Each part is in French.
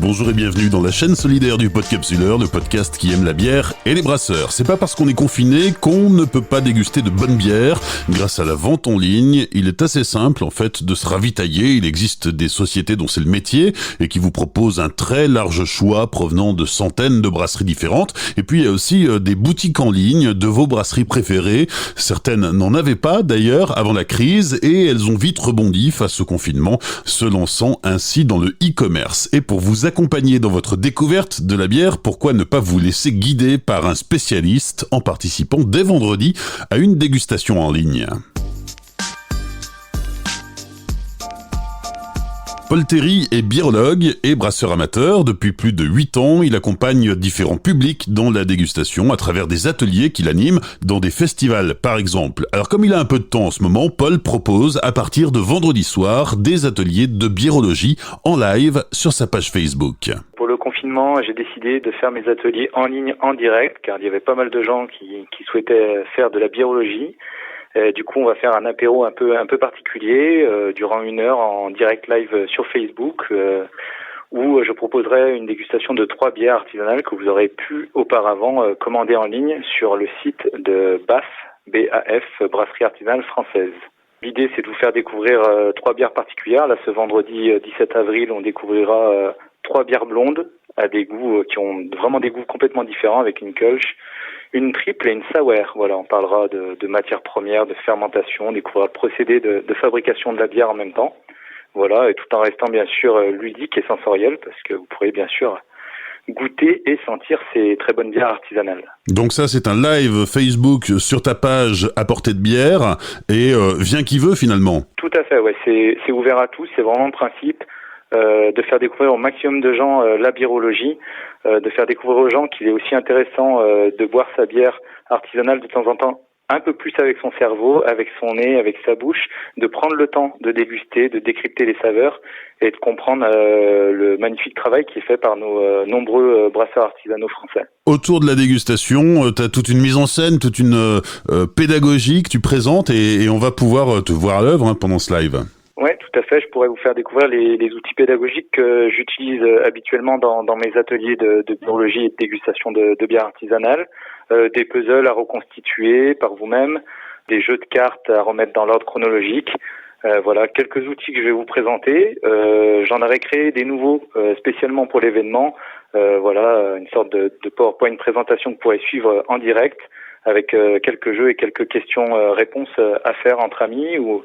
Bonjour et bienvenue dans la chaîne solidaire du Podcapsuleur, le podcast qui aime la bière et les brasseurs. C'est pas parce qu'on est confiné qu'on ne peut pas déguster de bonne bière. Grâce à la vente en ligne, il est assez simple en fait de se ravitailler. Il existe des sociétés dont c'est le métier et qui vous proposent un très large choix provenant de centaines de brasseries différentes. Et puis il y a aussi des boutiques en ligne de vos brasseries préférées. Certaines n'en avaient pas d'ailleurs avant la crise et elles ont vite rebondi face au confinement, se lançant ainsi dans le e-commerce. Et pour vous accompagner dans votre découverte de la bière, pourquoi ne pas vous laisser guider par un spécialiste en participant dès vendredi à une dégustation en ligne. Paul Théry est biérologue et brasseur amateur. Depuis plus de 8 ans, il accompagne différents publics dans la dégustation à travers des ateliers qu'il anime dans des festivals, par exemple. Alors comme il a un peu de temps en ce moment, Paul propose à partir de vendredi soir des ateliers de biérologie en live sur sa page Facebook. Pour le confinement, j'ai décidé de faire mes ateliers en ligne, en direct, car il y avait pas mal de gens qui souhaitaient faire de la biérologie. Du coup, on va faire un apéro un peu particulier durant 1 heure en direct live sur Facebook où je proposerai une dégustation de 3 bières artisanales que vous aurez pu auparavant commander en ligne sur le site de BAF, B-A-F, Brasserie Artisanale Française. L'idée, c'est de vous faire découvrir 3 bières particulières. Là, ce vendredi 17 avril, on découvrira 3 bières blondes à des goûts qui ont vraiment des goûts complètement différents avec une Kölsch, une triple et une sour. Voilà, on parlera de matières premières, de fermentation, on découvrira le procédé de fabrication de la bière en même temps. Voilà, et tout en restant bien sûr ludique et sensoriel, parce que vous pourrez bien sûr goûter et sentir ces très bonnes bières artisanales. Donc ça, c'est un live Facebook sur ta page à portée de bière, et viens qui veut finalement. Tout à fait, ouais, c'est ouvert à tous, c'est vraiment le principe. De faire découvrir au maximum de gens la biérologie, de faire découvrir aux gens qu'il est aussi intéressant de boire sa bière artisanale de temps en temps un peu plus avec son cerveau, avec son nez, avec sa bouche, de prendre le temps de déguster, de décrypter les saveurs et de comprendre le magnifique travail qui est fait par nos nombreux brasseurs artisanaux français. Autour de la dégustation, tu as toute une mise en scène, toute une pédagogie que tu présentes et on va pouvoir te voir à l'œuvre pendant ce live. Oui, tout à fait. Je pourrais vous faire découvrir les outils pédagogiques que j'utilise habituellement dans mes ateliers de biologie et de dégustation de bière artisanale, des puzzles à reconstituer par vous-même, des jeux de cartes à remettre dans l'ordre chronologique. Voilà, quelques outils que je vais vous présenter. J'en aurais créé des nouveaux spécialement pour l'événement. Voilà, une sorte de PowerPoint présentation que vous pourrez suivre en direct avec quelques jeux et quelques questions-réponses à faire entre amis ou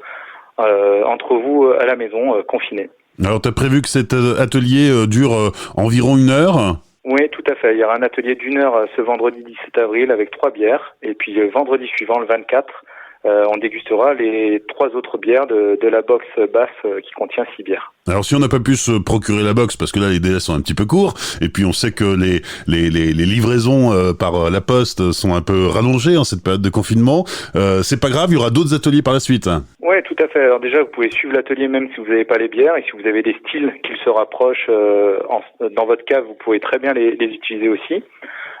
entre vous à la maison, confinés. Alors, tu as prévu que cet atelier dure environ 1 heure ? Oui, tout à fait. Il y aura un atelier d'1 heure ce vendredi 17 avril avec 3 bières. Et puis le vendredi suivant, le 24, on dégustera les 3 autres bières de la box BAF qui contient 6 bières. Alors si on n'a pas pu se procurer la box, parce que là les délais sont un petit peu courts, et puis on sait que les livraisons par la poste sont un peu rallongées en cette période de confinement, c'est pas grave, il y aura d'autres ateliers par la suite. Oui, tout à fait. Alors déjà, vous pouvez suivre l'atelier même si vous n'avez pas les bières, et si vous avez des styles qui se rapprochent dans votre cave, vous pouvez très bien les utiliser aussi.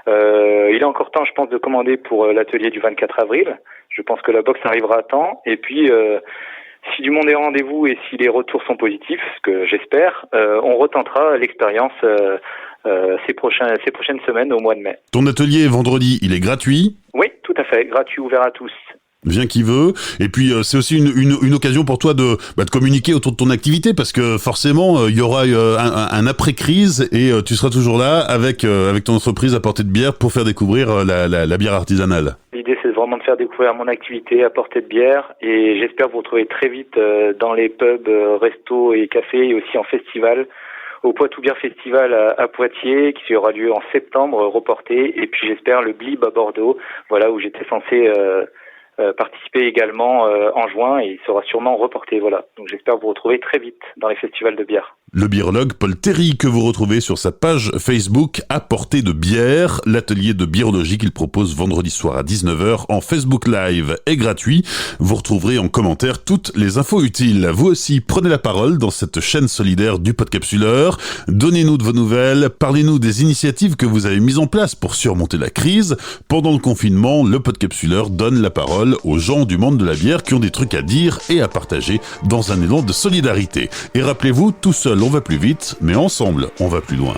Il est encore temps, je pense, de commander pour l'atelier du 24 avril. Je pense que la box arrivera à temps. Et puis, si du monde est rendez-vous et si les retours sont positifs, ce que j'espère, on retentera l'expérience ces prochaines semaines au mois de mai. Ton atelier vendredi, il est gratuit ? Oui, tout à fait. Gratuit, ouvert à tous. Viens qui veut. Et puis c'est aussi une occasion pour toi de communiquer autour de ton activité, parce que forcément il y aura un après-crise et tu seras toujours là avec ton entreprise à portée de bière pour faire découvrir la bière artisanale. L'idée, c'est vraiment de faire découvrir mon activité à portée de bière, et j'espère vous retrouver très vite dans les pubs, restos et cafés, et aussi en festival, au Poitou Bière Festival à Poitiers, qui aura lieu en septembre, reporté, et puis j'espère le Glib à Bordeaux, voilà, où j'étais censé participer également en juin, et il sera sûrement reporté. Voilà. Donc j'espère vous retrouver très vite dans les festivals de bière. Le biérologue Paul Théry, que vous retrouvez sur sa page Facebook à portée de bière. L'atelier de biérologie qu'il propose vendredi soir à 19h en Facebook Live est gratuit. Vous retrouverez en commentaire toutes les infos utiles. Vous aussi, prenez la parole dans cette chaîne solidaire du Podcapsuleur. Donnez-nous de vos nouvelles, parlez-nous des initiatives que vous avez mises en place pour surmonter la crise. Pendant le confinement, le Podcapsuleur donne la parole spécial aux gens du monde de la bière qui ont des trucs à dire et à partager dans un élan de solidarité. Et rappelez-vous, tout seul on va plus vite, mais ensemble on va plus loin.